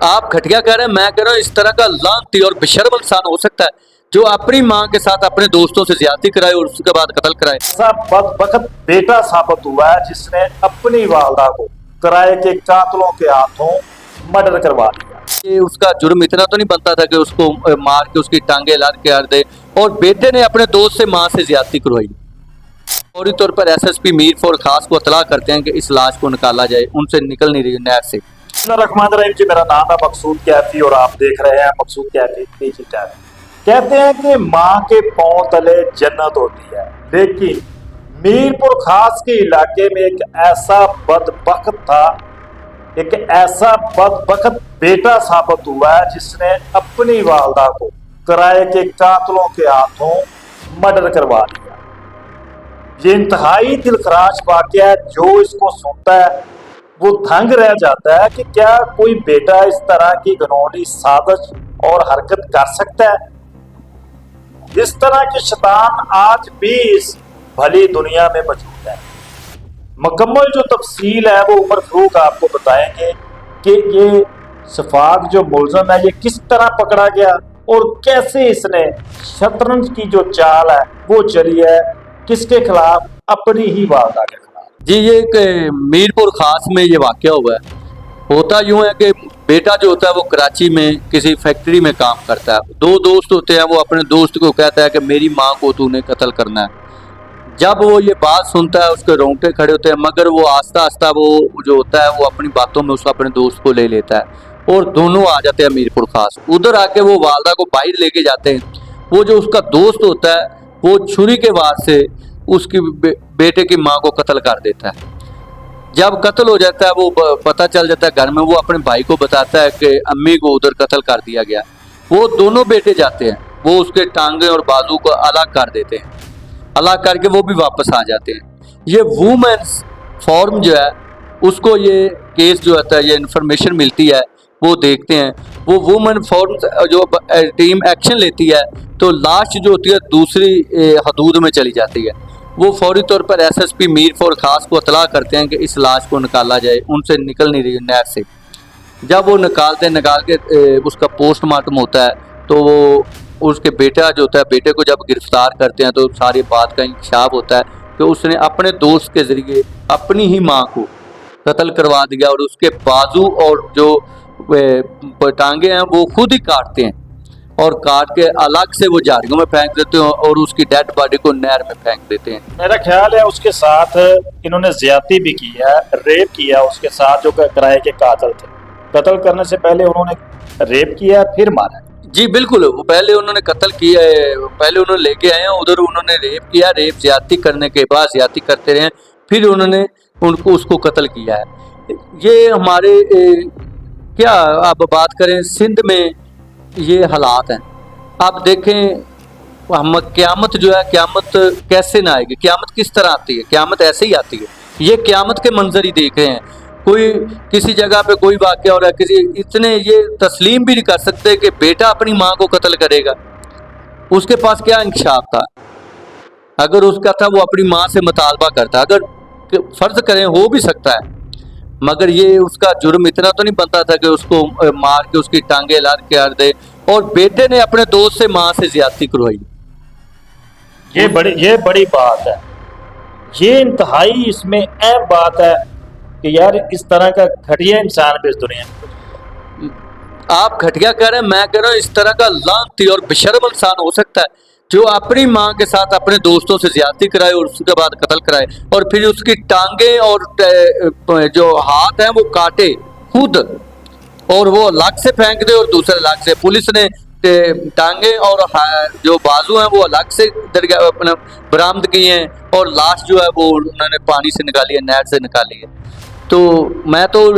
آپ گھٹیا کہہ رہے ہیں، میں کہہ رہا ہوں اس طرح کا لعنتی اور بشرم انسان ہو سکتا ہے جو اپنی ماں کے ساتھ اپنے دوستوں سے زیادتی کرائے اور اس کے بعد قتل کرائے؟ ایسا بدبخت بیٹا ثابت ہوا ہے جس نے اپنی والدہ کو کرائے کے قاتلوں کے ہاتھوں مرڈر کروا دیا۔ یہ اس کا جرم اتنا تو نہیں بنتا تھا کہ اس کو مار کے اس کی ٹانگیں لاد کے دے، اور بیٹے نے اپنے دوست سے ماں سے زیادتی کروائی۔ فوری طور پر ایس ایس پی میر فور خاص کو اطلاع کرتے ہیں کہ اس لاش کو نکالا جائے، ان سے نکل نہیں رہی نہر سے۔ بسم اللہ الرحمن الرحیم جی، میرا نام ہے مقصود کیفی اور آپ دیکھ رہے ہیں مقصود کیفی پیجی ٹیب۔ کہتے ہیں کہ ماں کے پاؤں تلے جنت ہوتی ہے، لیکن میر پور خاص کے علاقے میں ایک ایسا بدبخت تھا، ایک ایسا بدبخت بیٹا ثابت ہوا ہے جس نے اپنی والدہ کو کرائے کے قاتلوں کے ہاتھوں مرڈر کروا دیا۔ یہ انتہائی دلخراش واقعہ ہے، جو اس کو سنتا ہے وہ دھنگ رہ جاتا ہے کہ کیا کوئی بیٹا اس طرح کی گھنولی سازش اور حرکت کر سکتا ہے؟ اس طرح کے شیطان آج بھی اس بھلی دنیا میں موجود ہے۔ مکمل جو تفصیل ہے وہ عمر فروخ آپ کو بتائیں گے کہ یہ شفاق جو ملزم ہے یہ کس طرح پکڑا گیا اور کیسے اس نے شطرنج کی جو چال ہے وہ چلی ہے، کس کے خلاف؟ اپنی ہی والدہ کے خلاف۔ جی، یہ ایک میر پور خاص میں یہ واقعہ ہوا ہے۔ ہوتا یوں ہے کہ بیٹا جو ہوتا ہے وہ کراچی میں کسی فیکٹری میں کام کرتا ہے، دو دوست ہوتے ہیں، وہ اپنے دوست کو کہتا ہے کہ میری ماں کو تو نے قتل کرنا ہے۔ جب وہ یہ بات سنتا ہے اس کے رونگٹے کھڑے ہوتے ہیں، مگر وہ آہستہ آہستہ وہ جو ہوتا ہے وہ اپنی باتوں میں اس اپنے دوست کو لے لیتا ہے اور دونوں آ جاتے ہیں میر پور خاص۔ ادھر آ کے وہ والدہ کو باہر لے کے جاتے ہیں۔ وہ جو اس کا دوست ہوتا ہے وہ چھری کے وار سے اس کی بیٹے کی ماں کو قتل کر دیتا ہے۔ جب قتل ہو جاتا ہے وہ پتہ چل جاتا ہے گھر میں، وہ اپنے بھائی کو بتاتا ہے کہ امی کو ادھر قتل کر دیا گیا۔ وہ دونوں بیٹے جاتے ہیں، وہ اس کے ٹانگیں اور بازو کو الگ کر دیتے ہیں، الگ کر کے وہ بھی واپس آ جاتے ہیں۔ یہ وومنس فورم جو ہے اس کو یہ کیس جو ہوتا ہے یہ انفارمیشن ملتی ہے، وہ دیکھتے ہیں۔ وہ وومن فورم جو ٹیم ایکشن لیتی ہے تو لاش جو ہوتی ہے دوسری حدود میں چلی جاتی ہے۔ وہ فوری طور پر ایس ایس پی میر فور خاص کو اطلاع کرتے ہیں کہ اس لاش کو نکالا جائے، ان سے نکل نہیں رہی نہر سے۔ جب وہ نکال کے اس کا پوسٹ مارٹم ہوتا ہے تو وہ اس کے بیٹا جو ہوتا ہے، بیٹے کو جب گرفتار کرتے ہیں تو ساری بات کا انکشاف ہوتا ہے کہ اس نے اپنے دوست کے ذریعے اپنی ہی ماں کو قتل کروا دیا اور اس کے بازو اور جو ٹانگیں ہیں وہ خود ہی کاٹتے ہیں اور کاٹ کے الگ سے وہ جھاڑیوں میں پھینک دیتے ہیں اور اس کی ڈیڈ باڈی کو نہر میں پھینک دیتے ہیں۔ میرا خیال ہے اس کے ساتھ انہوں نے زیادتی بھی کی ہے، ریپ کیا اس کے ساتھ جو کرائے کے قاتل تھے۔ قتل کرنے سے پہلے انہوں نے ریپ کیا پھر مارا۔ جی بالکل، وہ پہلے انہوں نے قتل کیا ہے، پہلے انہوں نے لے کے آئے ہیں ادھر، انہوں نے ریپ کیا، ریپ زیادتی کرنے کے بعد زیادتی کرتے رہے، پھر انہوں نے اس کو قتل کیا ہے۔ یہ ہمارے کیا آپ بات کریں سندھ میں یہ حالات ہیں۔ آپ دیکھیں ہم قیامت جو ہے، قیامت کیسے نہ آئے گی؟ قیامت کس طرح آتی ہے؟ قیامت ایسے ہی آتی ہے۔ یہ قیامت کے منظر ہی دیکھ رہے ہیں۔ کوئی کسی جگہ پہ کوئی واقعہ ہو رہا ہے، کسی اتنے یہ تسلیم بھی نہیں کر سکتے کہ بیٹا اپنی ماں کو قتل کرے گا۔ اس کے پاس کیا انکشاف تھا؟ اگر اس کا تھا وہ اپنی ماں سے مطالبہ کرتا، اگر فرض کریں ہو بھی سکتا ہے، مگر یہ اس کا جرم اتنا تو نہیں بنتا تھا کہ اس کو مار کے اس کی ٹانگیں لاد کے دے، اور بیٹے نے اپنے دوست سے ماں سے زیادتی کروائی۔ یہ بڑی بات ہے، یہ انتہائی اس میں اہم بات ہے کہ یار اس طرح کا گھٹیا انسان بھی اس دنیا میں۔ آپ گھٹیا کہہ رہے ہیں، میں کہہ رہا ہوں اس طرح کا لعنتی اور بشرم انسان ہو سکتا ہے جو اپنی ماں کے ساتھ اپنے دوستوں سے زیادتی کرائے اور اس کے بعد قتل کرائے، اور پھر اس کی ٹانگیں اور جو ہاتھ ہیں وہ کاٹے خود، اور وہ الگ سے پھینک دے اور دوسرے الگ سے۔ پولیس نے ٹانگیں اور جو بازو ہیں وہ الگ سے برآمد کیے ہیں، اور لاش جو ہے وہ انہوں نے پانی سے نکالی ہے، نہر سے نکالی ہے۔ تو میں تو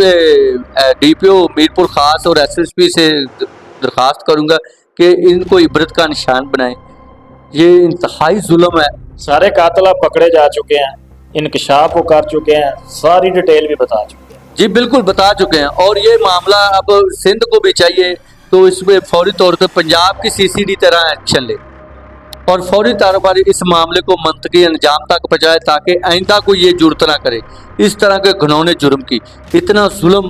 ڈی پی او میر پور خاص اور ایس ایس پی سے درخواست کروں گا کہ ان کو عبرت کا نشان بنائیں۔ یہ انتہائی ظلم ہے۔ سارے قاتل اب پکڑے جا چکے ہیں، انکشاف وہ کر چکے ہیں، ساری ڈیٹیل بھی بتا چکے ہیں۔ جی بالکل بتا چکے ہیں، اور یہ معاملہ اب سندھ کو بھی چاہیے تو اس میں فوری طور پہ پنجاب کی سی سی ڈی طرح ایکشن لے اور فوری طور پر اس معاملے کو منطقی انجام تک پہنچائے تاکہ آئندہ کو یہ جرت نہ کرے اس طرح کے گھنونے جرم کی۔ اتنا ظلم